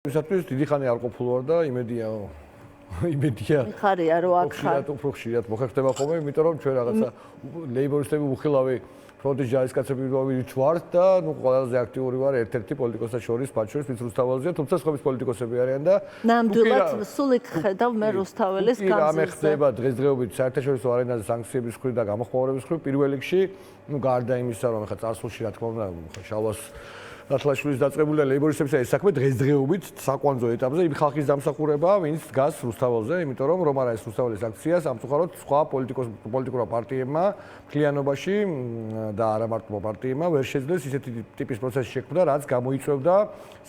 ვისათვის დიდი ხანი არ ყოფილვარ და იმედია მიხარია რომ აქ უფრო ხშირად მოხერხდება ხოლმე, იმიტომ რომ ჩვენ რაღაცა ლეიბორისტები უხილავი ფრონტის ჯარისკაცები ვართ და ნუ ყველაზე აქტიური ვარ ერთ-ერთი პოლიტიკოსთა შორის, მათ შორის ვინც რუსთაველზეა, თუმცა სხვების პოლიტიკოსები არიან და ნამდვილად სულ იქ ხედავ მე რუსთაველის განზილზე. რამე ხდება დღესდღეობით საერთაშორისო არენაზე სანქციების მხრივ და გამოხმაურების მხრივ პირველ რიგში, ნუ გარდა იმისა, რომ ხა წარსულში რა თქმა უნდა შალვას ნათლაშვილის დაწყებულია ლეიბორისტებისა ეს საქმე დღესდღეობით საკვანძო ეტაპზე იმ ხალხის დამსახურება, ვინც დგას რუსთაველზე, იმიტომ რომ რომ არა ეს რუსთაველის აქცია სამწუხაროდ სხვა პოლიტიკურმა პარტიებმა მთლიანობაში და არა მარტო პარტიებმა ვერ შეძლეს ისეთი ტიპის პროცესი შექმნა, რაც გამოიწვევდა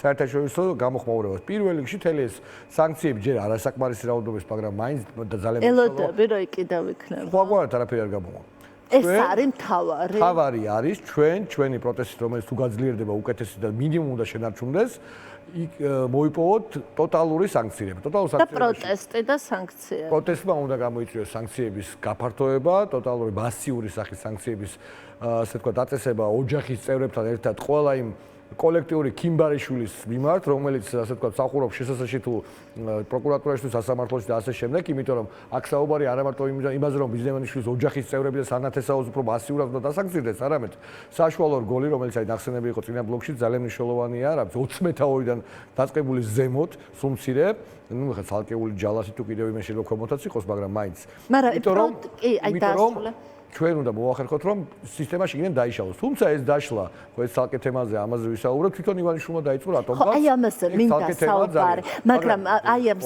საერთაშორისო გამოხმაურებას. პირველ რიგში მთელი ეს სანქციები ჯერ არასაკმარისი რაოდენობის, მაგრამ მაინც და ძალიან ელოდები რომ იქიდან იქნება. სხვაგვარად არაფერი არ გამოვა. ეს არის მთავარი. მთავარი არის ჩვენი პროტესტი, რომელიც თუ გაძლიერდება უკეთესი და მინიმუმ უნდა შენარჩუნდეს, იქ მოიპოვოთ ტოტალური სანქციები. ტოტალური სანქციები. და პროტესტი და სანქციები. პროტესტმა უნდა გამოიწვიოს სანქციების გაფართოება, ტოტალური მასიური სახის სანქციების, ასე ვთქვათ, დაწესება ოჯახის წევრებთან ერთად ყველა იმ კოლექტიური ქიმბარიშვილის მიმართ, რომელიც ასე ვთქვათ, სახურობს შესაძლოა თუ პროკურატურაში თუ სასამართლოში და ასე შემდეგ, იმიტომ რომ აქ საუბარი არა მარტო იმაზე, რომ ბიზნესმენის ოჯახის წევრები და სანათესაოს უფრო მასიურად უნდა დასანქცირდეს, არამედ საშუალო რგოლი, რომელიც აი ნახსენები იყო წინა ბლოკში, ძალიან მნიშვნელოვანია, რა ვიცი, 22-დან დაწყებული ზემოთ, სულ მცირე, ნუ ხა ცალკეული ჯალასი თუ კიდევ იმაში ლოქომოტაც იყოს, მაგრამ მაინც. მაგრამ კი, აი დაასრულე. ჩვენ უნდა მოვახერხოთ, რომ სისტემა შიგნიდან დაიშალოს. თუმცა ეს დაშლა, ხო ეს ცალკე თემაზე, ამაზე ვისაუბრებ, თვითონ ივანიშვილმა დაიწყო რატომღაც. აი ამაზე მინდა საუბარი, მაგრამ აი ამ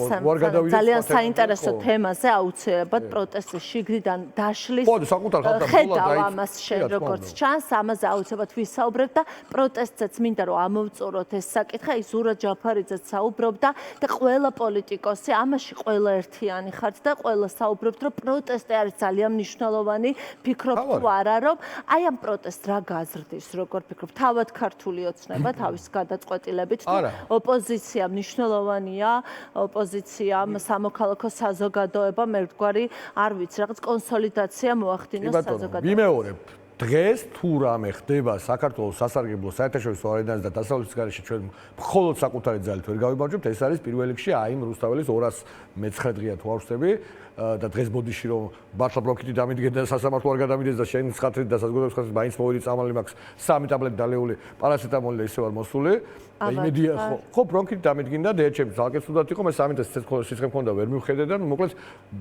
ძალიან საინტერესო თემაზე აუცილებლად პროტესტის შიგნიდან დაშლის. ხო, საკუთარ ხალხთან ხედავ ამას შენ როგორც ჩანს, ამაზე აუცილებლად ვისაუბრებ და პროტესტსაც მინდა რომ ამოვწუროთ ეს საკითხი, აი ზურა ჯაფარიძეც საუბრობდა და ყველა პოლიტიკოსი ამაში ყველა ერთიანი ხართ და ყველა საუბრობთ, რომ პროტესტი არის ძალიან მნიშვნელოვანი. ფიქრობ თუ არა რომ აი ამ პროტესტს რა გაზრდის, როგორ ფიქრობ, თავად ქართული ოცნება თავის გადაწყვეტილებით თუ ოპოზიცია მნიშვნელოვანია, ოპოზიცია სამოქალაქო საზოგადოება, მე ვთქვარი, არ ვიცი, რაღაც კონსოლიდაცია მოახდინოს საზოგადოებას. მიმეორებ დღეს თუ რამე ხდება საქართველოს სასარგებლო საერთაშორისო არენაზე და დასავლეთის გარეშე ჩვენ მხოლოდ საკუთარი ძალით ვერ გავიმარჯვებთ, ეს არის პირველ რიგში აი იმ რუსთაველის 219 დღეა თუ არ ვხსნები და დღეს ბოდიში რომ ბართლა ბრონქიტი დამიდგენდა და სასამართლო არ გადამიდეს და შენ ხათრით და საზოგადოების ხათრით მაინც მოვიდი წამალი მაქვს 3 ტაბლეტი დალეული პარაცეტამოლი და ისე ვარ მოსული და იმედია ხო ბრონქიტი დამიდგინდა და ერთჩემ ძალკე ცუდად იყო მე 3 წელს სიცხე მქონდა ვერ მივხედე და მოკლედ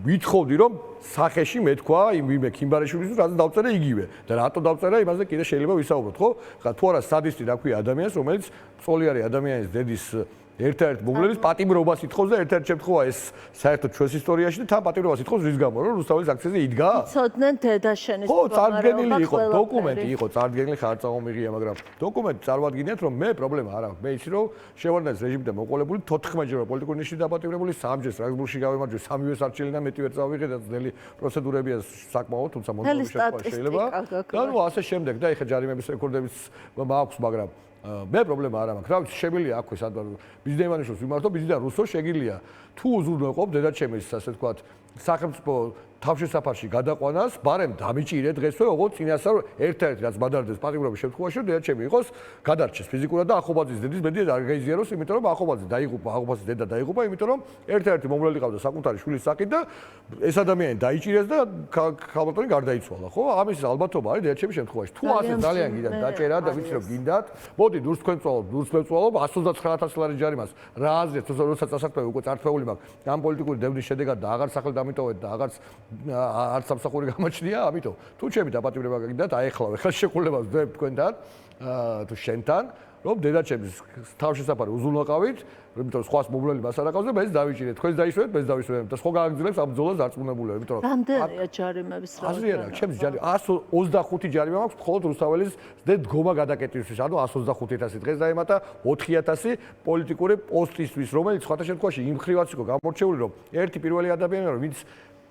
ვითხოვდი რომ სახეში მეთქვა იმ ვინმე ქიმბარიშვილის რაც დავწერე იგივე და რატო დავწერე იმაზე კიდე შეიძლება ვისაუბროთ ხო ხა თუ არა სადისტი რა ქვია ადამიანს რომელიც წოლი არის ადამიანის დედის ერთ-ერთ მომლელის პატიმრობას ითხოვს და ერთ-ერთ შემთხვევა ეს საერთოდ ჩვენს ისტორიაში და თან პატიმრობას ითხოვს რის გამო რომ რუსთაველის აქციაზე იდგა? იცოდნენ დედაშენის ხო, წარდგენილი იყო, დოკუმენტი იყო, წარდგენილი ხარ წამომიღია, მაგრამ დოკუმენტი წარმოადგენთ რომ მე პრობლემა არ აქვს. მე იცი რომ შევარდნაძის რეჟიმიდან მოყოლებული 14-ჯერ პოლიტიკური ნიშნით დაპატიმრებული, 3-ჯერ სტრასბურგში გავემარჯვე, 3-ვე სარჩელიდან მეტი ვერ წავიღე და ძნელი პროცედურებია საკმაოდ, თუმცა მონტაჟი შეიძლება. და ნუ ასე შემდეგ და ეხა ჯარიმების რეკორდებიც მაქვს, მაგრამ მე პრობლემა არ მაქვს. რა ვიცი, შემიძლია აქვე სადღაც ბიზნესმენის ვიმართო, ბიზნესიდან რუსო შეგიძლია. თუ უზრუნველყოფ დედაჩემის, ასე ვთქვათ, სახელმწიფო თავშესაფარში გადაყვანას, ბარემ დამიჭირე დღესვე, ოღონდ წინასწარ ერთ-ერთი რაც მადარდეს პატიმრობის შემთხვევაში, რომ დედაჩემი იყოს გადარჩეს ფიზიკურად და ახობაძის დედის ბედი არ გაიზიაროს, იმიტომ რომ ახობაძე დაიღუპა, ახობაძის დედა დაიღუპა, იმიტომ რომ ერთ-ერთი მომვლელი ყავდა საკუთარი შვილის საკით და ეს ადამიანი დაიჭირეს და ქალბატონი გარდაიცვალა, ხო? ამის ალბათობა არის დედაჩემის შემთხვევაში. თუ ასე ძალიან გინდათ დაჭერა და ვიცი რომ გინდათ, მოდი დურს თქვენ წვალობ, დურს მე ვწვალობ 129,000 ლარის ჯარიმას. რა აზრით, როცა წასახმები უკვე წართფეული მაქვს, ამ პოლიტიკური დევნის შედეგად და აღარ სახელ დამიტოვეთ და აღარც არც სამსახური გამოჩნია, ამიტომ თუ ჩემი დაპატიმრება გაგიდათ, აეხლავე ხელ შეკულებას ვძებ თქვენთან, თუ შენთან, რომ დედაჩემის თავშესაფარი უზრუნველყავით, იმიტომ რომ სხვას მომვლელი მას არ აყავს და მეც დავიჭირეთ, თქვენს დაისვენეთ, მეც დავისვენებ და სხვა გააგრძელებს ამ ბრძოლას დარწმუნებულებია, იმიტომ რომ რამდენია ჯარიმების რაოდენობა? აზრია, ჩემს ჯარი 125 ჯარიმა მაქვს მხოლოდ რუსთაველის დგომა გადაკეტვისთვის, ანუ 125,000 დღეს დაემატა 4,000 პოლიტიკური პოსტისთვის, რომელიც სხვათა შემთხვევაში იმ ხრივაც იყო გამორჩეული, რომ ერთი პირველი ადამიანი, ვინც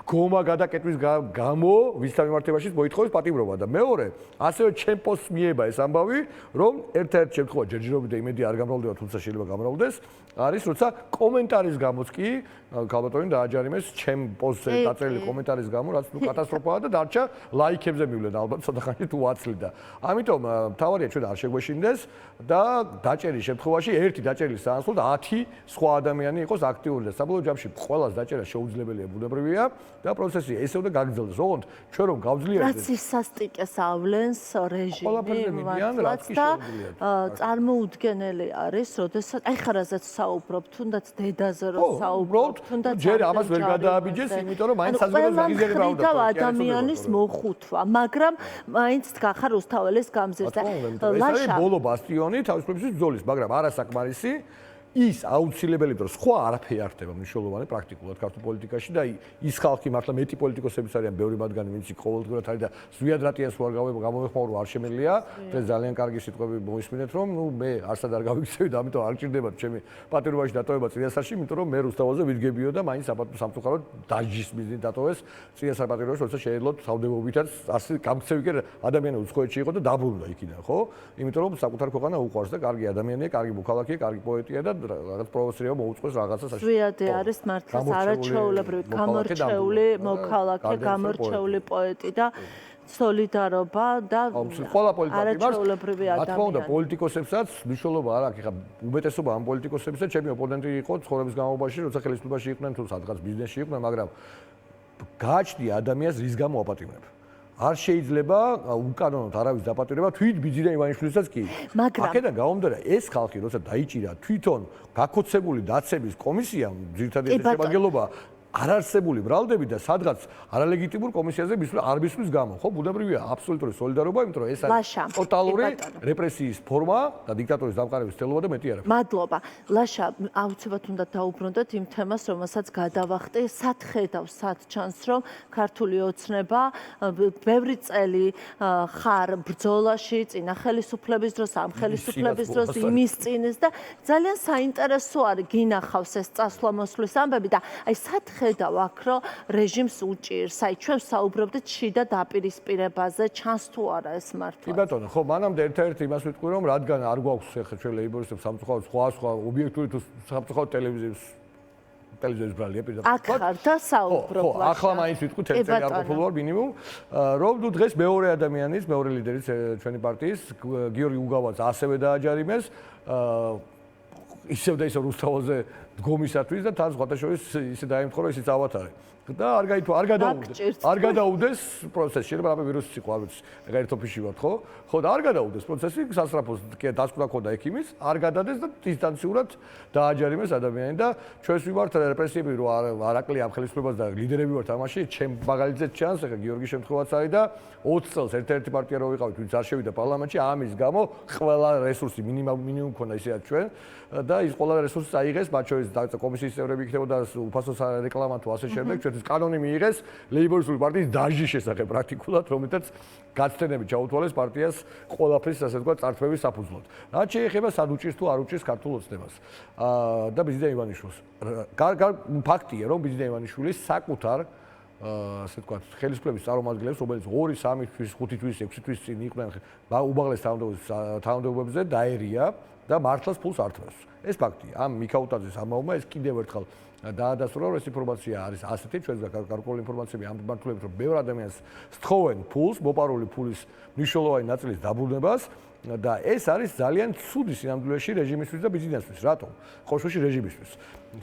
დგომა გადაკეტვის გამო ვისთან მიმართებაშიც მოითხოვეს პატიმრობა და მეორე ასევე ჩემ პოსტს მიება ეს ამბავი რომ ერთ-ერთ შემთხვევაში ჯერჯერობით და იმედი არ გამრავლდება თუმცა შეიძლება გამრავლდეს არის როცა კომენტარის გამოც კი ქალბატონი დააჯარიმეს ჩემ პოსტზე დაწერილი კომენტარის გამო რაც ნუ კატასტროფაა და დარჩა ლაიქებზე მივლენ ალბათ ცოტა ხანი თუ აცლიდა ამიტომ თავარია ჩვენ არ შეგვეშინდეს და დაჭერის შემთხვევაში ერთი დაჭერილი საანსულოდ 10 სხვა ადამიანი იყოს აქტიური და საბოლოო ჯამში ყველას დაჭერა შეუძლებელია ბუნებრივია და პროცესი ესე უნდა გაგრძელდეს. ოღონდ ჩვენ რომ გავძლიერდეს რაც ისასტიკეს ავლენს რეჟიმი მართლაც და წარმოუდგენელი არის, როდესაც აი ხა რაზეც საუბრობ, თუნდაც დედაზე რომ საუბრობ, თუნდაც ჯერ ამას ვერ გადააბიჯეს, იმიტომ რომ მაინც საზოგადოების მიღიზება უნდა და ადამიანის მოხუთვა, მაგრამ მაინც დგახარ რუსთაველის გამზირს და ლაშა ბოლო ბასტიონი თავისუფლების ბრძოლის, მაგრამ არასაკმარისი ის აუცილებელი რომ სხვა არაფერი არ ხდება მნიშვნელოვანი პრაქტიკულად ქართულ პოლიტიკაში და ის ხალხი მართლა მეტი პოლიტიკოსებიც არიან ბევრი მათგანი ვინც ყოველდღურად არის და ზვიად რატიანს ვარ გამოვეხმაურო არ შემიძლია ეს ძალიან კარგი სიტყვები მოისმინეთ რომ ნუ მე არსად არ გავიქცევი და ამიტომ არ ჭირდებათ ჩემი პატრიოტობაში დატოვება წინასწარში იმიტომ რომ მე რუსთავაზე ვიდგებიო და მაინც სამწუხაროდ დაჯის მიზნით დატოვეს წინასწარ პატრიოტობაში როცა შეეძლოთ თავდებობითაც ასე გამქცევი კი ადამიანი უცხოეთში იყო და დაბრუნდა იქიდან ხო იმიტომ რომ საკუთარ ქვეყანა უყვარს და კარგი ადამიანია კარგი მოქალაქეა კარგი პოეტია და რაღაც პროვოცირება მოუწყოს რაღაცას აშუქებს. ზვიადი არის მართლაც არაჩვეულებრივი, გამორჩეული მოქალაქე, გამორჩეული პოეტი და სოლიდარობა და არაჩვეულებრივი ადამიანი. რა თქმა უნდა, პოლიტიკოსებსაც მნიშვნელობა არ აქვს. ეხლა უმეტესობა ამ პოლიტიკოსებისა ჩემი ოპონენტი იყო ცხოვრების განმავლობაში, როცა ხელისუფლებაში იყვნენ თუ სადღაც ბიზნესში იყვნენ, მაგრამ გააჩნია ადამიანს რის გამო აპატიმრებ. არ შეიძლება უკანონოდ არავის დაპატიმრება თვით ბიძინა ივანიშვილისაც კი. აქედან გამომდინარე ეს ხალხი როცა დაიჭირა თვითონ გაქოცებული დაცემის კომისიამ ძირითადად შემადგენლობა არარსებული ბრალდები და სადღაც არალეგიტიმურ კომისიაზე არ მისვლის გამო, ხო, ბუნებრივია აბსოლუტური სოლიდარობა, იმიტომ რომ ეს არის ტოტალური რეპრესიის ფორმა და დიქტატორის დამყარების ცდელობა და მეტი არაფერი. მადლობა. ლაშა, აუცილებლად უნდა დაუბრუნდეთ იმ თემას, რომელსაც გადავახტე, სად ხედავს, სად ჩანს, რომ ქართული ოცნება ბევრი წელი ხარ ბრძოლაში, წინა ხელისუფლების დროს, ამ ხელისუფლების დროს, იმის წინეს და ძალიან საინტერესო არის გინახავს ეს წასვლა-მოსვლის ამბები და აი სად ხედავ აქ რომ რეჟიმს უჭირს, აი ჩვენ საუბრობდით შიდა დაპირისპირებაზე, ჩანს თუ არა ეს მართლა? კი ბატონო, ხო, მანამდე ერთ-ერთი იმას ვიტყვი რომ რადგან არ გვაქვს ახლა ჩვენ ლეიბორისტებს სამწუხაროდ სხვა ობიექტური თუ სამწუხაროდ ტელევიზიის ბრალია პირდაპირ. აქ ხარ და საუბრობ. ხო, ახლა მაინც ვიტყვი თელწელი არ ყოფილვარ მინიმუმ, რომ ნუ დღეს მეორე ადამიანის, მეორე ლიდერის ჩვენი პარტიის გიორგი უგავას ასევე დააჯარიმეს ისევ და ისევ რუსთავაზე დგომისათვის და თან სხვათა შორის ისე დაემთხო ისიც ავათარე და არ გადაუდეს პროცესი შეიძლება რამე ვირუსი იყო არ ვიცი ეგ ერთ ოფისში ვარ ხო და არ გადაუდეს პროცესი სასწრაფოს დასკვნა ქონდა ექიმის არ გადადეს და დისტანციურად დააჯარიმეს ადამიანი და ჩვენს ვიმართ რეპრესიები რო არაკლი ამ ხელისუფლებას და ლიდერები ვართ ამაში ჩემ მაგალითზე ჩანს ახლა გიორგის შემთხვევაც არის და 20 წელს ერთ-ერთი პარტია რო ვიყავით ვინც არ შევიდა პარლამენტში ამის გამო ყველა რესურსი მინიმუმ ქონდა ისეა ჩვენ და ის ყველა რესურსი აიღეს მათ შორის კომისიის წევრები იქნებოდა უფასო რეკლამა თუ ასე შემდეგ ჩვენთვის კანონი მიიღეს ლეიბორისტული პარტიის დაჟის შესახებ პრაქტიკულად რომელთაც გაცდენები ჩაუთვალეს პარტიას ყველაფრის ასე ვთქვათ წარსების საფუძვლად რაც შეეხება სად უჭირს თუ არ უჭირს ქართულ ოცნებას და ბიზნეს ივანიშვილს ფაქტია რომ ბიზნეს ივანიშვილი საკუთარ ასე ვთქვათ ხელისუფლების წარმომადგენლებს რომელიც 2, 3 თვის, 5 თვის, 6 თვის წინ იყვნენ უმაღლეს თანამდებობებზე დაერია და მართლაც ფულს არ თვევს. ეს ფაქტია. ამ მიქაუტაძის ამბავმა ეს კიდევ ერთხელ დაადასტურა, რომ ეს ინფორმაცია არის ასეთი, ჩვენს გარკვეული ინფორმაციები ამ მიმართულებით, რომ ბევრ ადამიანს სთხოვენ ფულს, მოპარული ფულის მნიშვნელოვანი ნაწილის დაბრუნებას და ეს არის ძალიან ცუდი სინამდვილეში რეჟიმისთვის და ბიზნესისთვის. რატომ? ყოველშვილი რეჟიმისთვის.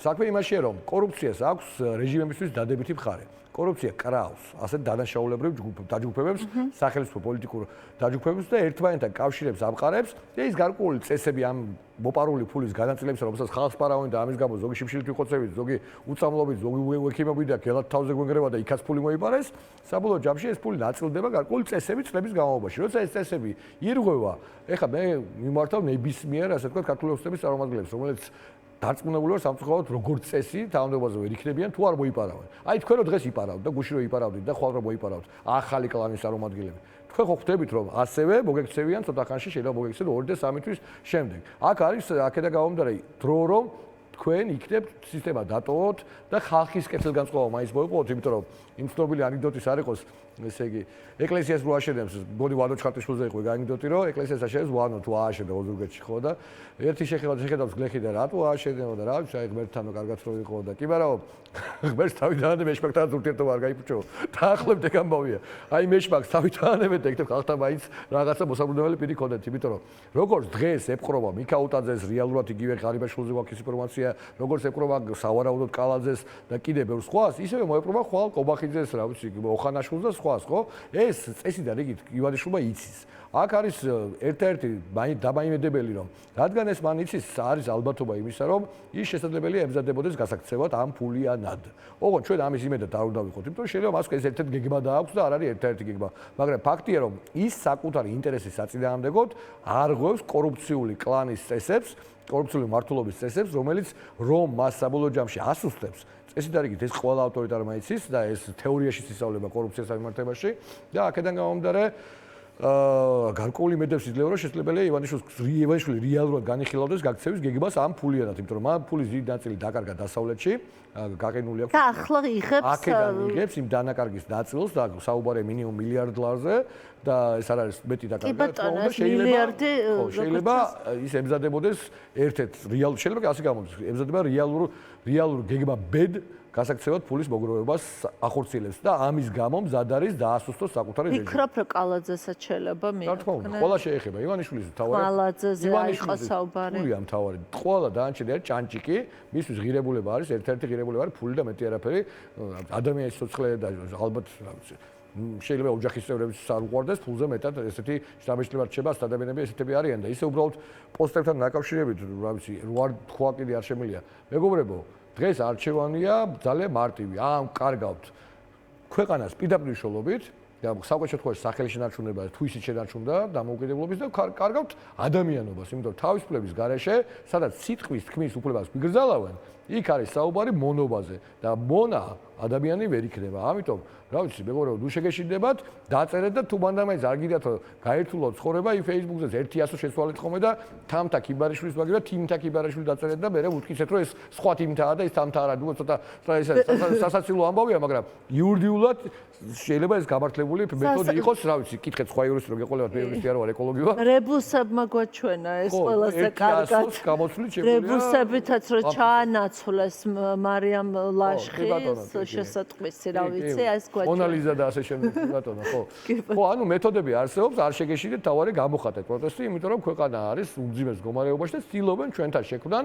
საქმე იმაშია, რომ კორუფციას აქვს რეჟიმებისთვის დადებითი მხარე. კორუფცია კრავს ასეთ დანაშაულებრივ დაჯგუფებებს, სახელმწიფო პოლიტიკურ დაჯგუფებებს და ერთმანეთთან კავშირებს ამყარებს და ის გარკვეული წესები ამ მოპარული ფულის განაწილებისა, რომელსაც ხალხს პარავენ და ამის გამო ზოგი შიმშილით ვიყოცებით, ზოგი უწამლობით, ზოგი ექიმები და გელათ თავზე გვენგრევა და იქაც ფული მოიპარეს, საბოლოო ჯამში ეს ფული ნაწილდება გარკვეული წესები წლების განმავლობაში. როცა ეს წესები ირღვევა, ეხლა მე მიმართავ ნებისმიერ, ასე ვთქვათ, ქართული ოცნების წარმომადგენლებს, რომელიც დარწმუნებული ვარ სამწუხაროდ როგორც წესი თანამდებობაზე ვერ იქნებიან თუ არ მოიპარავენ. აი თქვენ რო დღეს იპარავთ და გუშინ რო იპარავდით და ხვალ რო მოიპარავთ ახალი კლანის წარმომადგენლები. თქვენ ხო ხვდებით რომ ასევე მოგექცევიან ცოტა ხანში შეიძლება მოგექცევენ 2 და 3 თვის შემდეგ. აქ არის აქედან გამომდინარე დრო რომ თქვენ იქნებთ სისტემა დატოვოთ და ხალხის კეთილგანწყობა მაინც მოიყვოთ, იმიტომ რომ იმ ცნობილი ანეკდოტის არ იყოს, ესე იგი, ეკლესიას რო აშენებს, ბოდი ვანო ჩხარტიშვილზე იყო ანეკდოტი, რომ ეკლესიას აშენებს ვანო თუ ააშენდა ოზურგეთში ხო და ერთი შეხედავს გლეხი და რატო ააშენებო და რა ვიცი, აი ღმერთთანო კარგად რო იყო და კი მაგრამ ღმერთს თავიდანვე მეშმაკთან ურთიერთობა არ გაიფუჭო. დაახლოებით ეგ ამბავია. აი მეშმაკს თავიდანვე და იქნებ ხალხთან მაინც რაღაცა მოსაბრუნებელი პირი ქონდეთ, იმიტომ რომ როგორც დღეს ეპყრობა მიქაუტაძეს რეალურად იგივე ღარიბაშვილზე გვაქვს ინფორმაცია, როგორც ეპყრობა სავარაუდოდ კალაძეს და კიდე ბევრ სხვას, ისევე მოეპყრობა ხვალ კობახიძეს, რა ვიცი, ოხანაშვილს და სხვას, ხო? ეს წესიდან რიგით ივანიშვილმა იცის. აქ არის ერთ-ერთი დამაიმედებელი რომ რადგან ეს მან იცის, არის ალბათობა იმისა, რომ ის შესაძლებელია ემზადებოდეს გასაქცევად ამ ფულიანად. ოღონდ ჩვენ ამის იმედად არ უნდა ვიყოთ, იმიტომ რომ შეიძლება მას ეს ერთ-ერთი გეგმა დააქვს და არ არის ერთ-ერთი გეგმა. მაგრამ ფაქტია, რომ ის საკუთარი ინტერესის საწინააღმდეგოდ არღვევს კორუფციული კლანის წესებს, კორუფციული მართლობის წესებს, რომელიც რომ მას საბოლოო ჯამში ასუსტებს. წესიდან რიგით ეს ყველა ავტორიტარმა იცის და ეს თეორიაში ისწავლება კორუფციას მიმართებაში და აქედან გამომდინარე გარკვეული იმედებს იძლევა, რომ შესაძლებელია ივანიშვილი რეალურად განიხილავდეს გაქცევის გეგმას ამ ფულიანად, იმიტომ რომ ამ ფულის დიდი ნაწილი დაკარგა დასავლეთში, გაყენული აქვს. და ახლა იღებს აქედან იღებს იმ დანაკარგის ნაწილს და საუბარია მინიმუმ მილიარდ დოლარზე და ეს არ არის მეტი დაკარგა, თუმცა შეიძლება ის ემზადებოდეს ერთ-ერთ შეიძლება ასე გამოდის, ემზადება რეალურ გეგმა ბედ გასაქცევად ფულის მოგროვებას ახორციელებს და ამის გამო მზად არის დაასუსტოს საკუთარი რეჟიმი. ფიქრობ, რომ კალაძესაც შეიძლება მიექნა. ყველა შეეხება ივანიშვილის თავარი. კალაძეზე აიყო საუბარი. ფულია მთავარი. ყველა დაანჩენია ჭანჭიკი, მისთვის ღირებულება არის, ერთ-ერთი ღირებულება არის ფული და მეტი არაფერი. ადამიანის სიცოცხლე და ალბათ რა ვიცი შეიძლება ოჯახის წევრებს არ უყვარდეს ფულზე მეტად ესეთი შთაბეჭდილება რჩება ადამიანები ესეთები არიან და ისე უბრალოდ პოსტებთან დაკავშირებით რა ვიცი რა თქვა კიდე არ შემიძლია. მეგობრებო, დღეს არჩევანია ძალიან მარტივი. ამ კარგავთ ქვეყანას პირდაპირ შოლობით და საუკეთესო შემთხვევაში სახელი შენარჩუნება თუ ისიც შენარჩუნდა დამოუკიდებლობის და კარგავთ ადამიანობას, იმიტომ რომ თავისუფლების გარეშე, სადაც სიტყვის თქმის უფლებას გვიგრძალავენ, იქ არის საუბარი მონობაზე და მონა ადამიანი ვერ იქნება. ამიტომ რა ვიცი, მეგობრებო, თუ შეგეშინდებათ, დაწერეთ და თუ მანდამაინც არ გიდათ გაერთულოთ ცხოვრება იმ Facebook-ზე 100 შეცვალეთ ხოლმე და თამთა ქიბარიშვილის ვაგე და თიმთა ქიბარიშვილი დაწერეთ და მე ვუთქისეთ, რომ ეს სხვა თიმთაა და ეს თამთა არა, ნუ ცოტა სასაცილო ამბავია, მაგრამ იურიდიულად შეიძლება ეს გამართლებული მეთოდი იყოს, რა ვიცი, კითხეთ სხვა იურისტს რომ გეყოლებათ, მე იურისტი არ ვარ, ეკოლოგი ვარ. რებუსებმა გვაჩვენა ეს ყველაზე კარგად. რებუსებითაც რომ ჩაანაცვლეს მარიამ ლაშხის შესატყვისი, რა ვიცი, ეს გვაჩვენა. მონალიზა და ასე შემდეგ, ბატონო, ხო. ხო, ანუ მეთოდები არსებობს, არ შეგეშინდეთ თავარი გამოხატეთ პროტესტი, იმიტომ რომ ქვეყანა არის უძიმეს მდგომარეობაში და ცდილობენ ჩვენთან შექმნან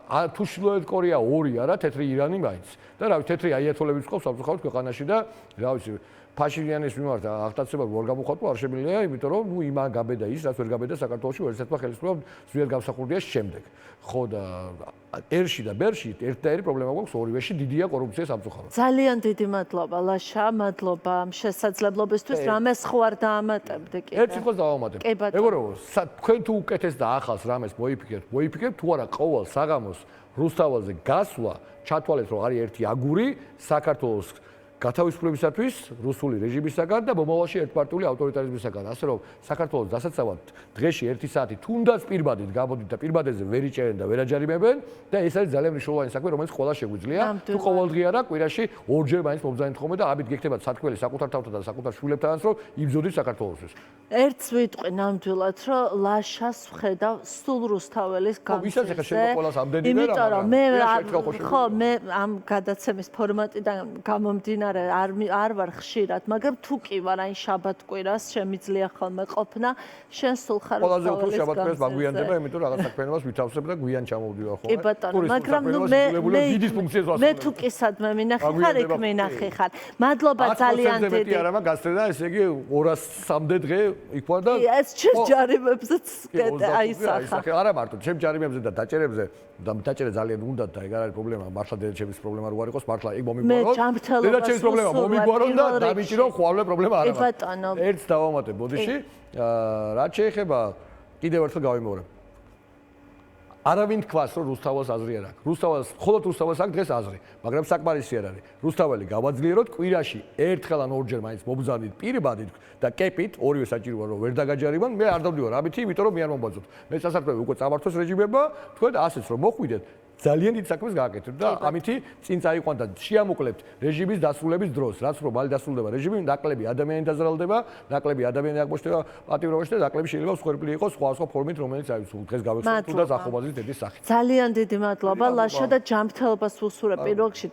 თუ შილოეთ კორეა ორი არა, თეთრი ირანი მაინც. და რა ვიცი, თეთრი აიათოლებიც ყავს სამწუხაროდ ქვეყანაში და რა ვიცი, ფაშინიანის მიმართ აღტაცება ვერ გამოხატვა არ შემიძლია, იმიტომ რომ ნუ იმან გაბედა ის, რაც ვერ გაბედა საქართველოში ერთ-ერთმა ხელისუფლებამ ზვიად გამსახურდია შემდეგ. ხო და ერში და ბერში ერთ-ერთი პრობლემა გვაქვს ორივეში დიდია კორუფცია სამწუხაროდ. ძალიან დიდი მადლობა ლაშა, მადლობა ამ შესაძლებლობისთვის, რამეს ხო არ დაამატებდე კიდე. ერთ სიტყვას დავამატებ. მეგობრებო, თქვენ თუ უკეთეს და ახალს რამეს მოიფიქრეთ, თუ არა ყოველ საღამოს რუსთაველზე გასვლა, ჩათვალეთ რომ არის ერთი აგური საქართველოს გათავისუფლებისათვის რუსული რეჟიმისაგან და მომავალში ერთპარტიული ავტორიტარიზმისაგან. ასე რომ საქართველოს დასაცავად დღეში 1 საათი თუნდაც პირბადით გამოდით და პირბადეზე ვერ იჭერენ და ვერ აჯარიმებენ და ეს არის ძალიან მნიშვნელოვანი საქმე, რომელიც ყველა შეგვიძლია. თუ ყოველდღე არა, კვირაში ორჯერ მაინც მომბრძანეთ ხოლმე და ამით გექნებათ სათქმელი საკუთარ თავთან და საკუთარ შვილებთანაც, რომ იბრძოდით საქართველოსთვის. ერთს ვიტყვი ნამდვილად, რომ ლაშას ვხედავ სულ რუსთაველის გამზირზე. იმიტომ რომ მე ამ გადაცემის ფორმატიდან გამომდინარე არ ვარ ხშირად, მაგრამ თუ კი ვარ აი შაბათ-კვირას შემიძლია ხოლმე ყოფნა, შენ სულ ხარ ყველაზე უფრო შაბათ-კვირას მაგვიანდება, იმიტომ რომ რაღაც საქმიანობას ვითავსებ და გვიან ჩამოვდივარ ხოლმე. კი ბატონო, მაგრამ მე თუ კი სადმე მინახე ხარ, იქ მინახე ხარ. მადლობა ძალიან დიდი. არამა გასწრება, ესე იგი 200-მდე დღე იქ ვარ და ეს ჩემს ჯარიმებზეც აისახა. არა მარტო, ჩემს ჯარიმებზე და დაჭერებზე და დაჭერე ძალიან უნდათ და ეგ არ არის პრობლემა, მართლა დედაჩემის პრობლემა რო არ იყოს, მართლა ეგ მომიგვაროთ. დედაჩემის პრობლემა მომიგვაროთ და დამიჭირო ხვალე პრობლემა არ არის. ერთს დავამატებ ბოდიში. რაც შეეხება კიდევ ერთხელ გავიმეორებ. არავინ თქვას, რომ რუსთაველს აზრი არ აქვს. რუსთაველს, მხოლოდ რუსთაველს აქვს დღეს აზრი, მაგრამ საკმარისი არ არის. რუსთაველი გავაძლიეროთ, კვირაში ერთხელ ან ორჯერ მაინც მომბრძანით პირბადით და კეპით, ორივე საჭიროა რომ ვერ დაგაჯარიმონ, მე არ დავდივარ ამით, იმიტომ რომ მე არ მომბაძოთ. მე სასარგებლო უკვე წამართოს რეჟიმებმა, თქვენ ასეც რომ მოხვიდეთ, ძალიან დიდ საქმეს გააკეთებთ და ამითი წინ წაიყვანთ და შეამოკლებთ რეჟიმის დასრულების დროს, რაც რომ მალე დასრულდება რეჟიმი, ნაკლები ადამიანი დაზრალდება, ნაკლები ადამიანი აღმოჩნდება პატიმრობაში და ნაკლები შეიძლება მსხვერპლი იყოს სხვა ფორმით, რომელიც აი დღეს გავეხსენებთ თუ და ზახობაზის დედის სახით. ძალიან დიდი მადლობა ლაშა და ჯანმრთელობას უსურვებ პირველ რიგში.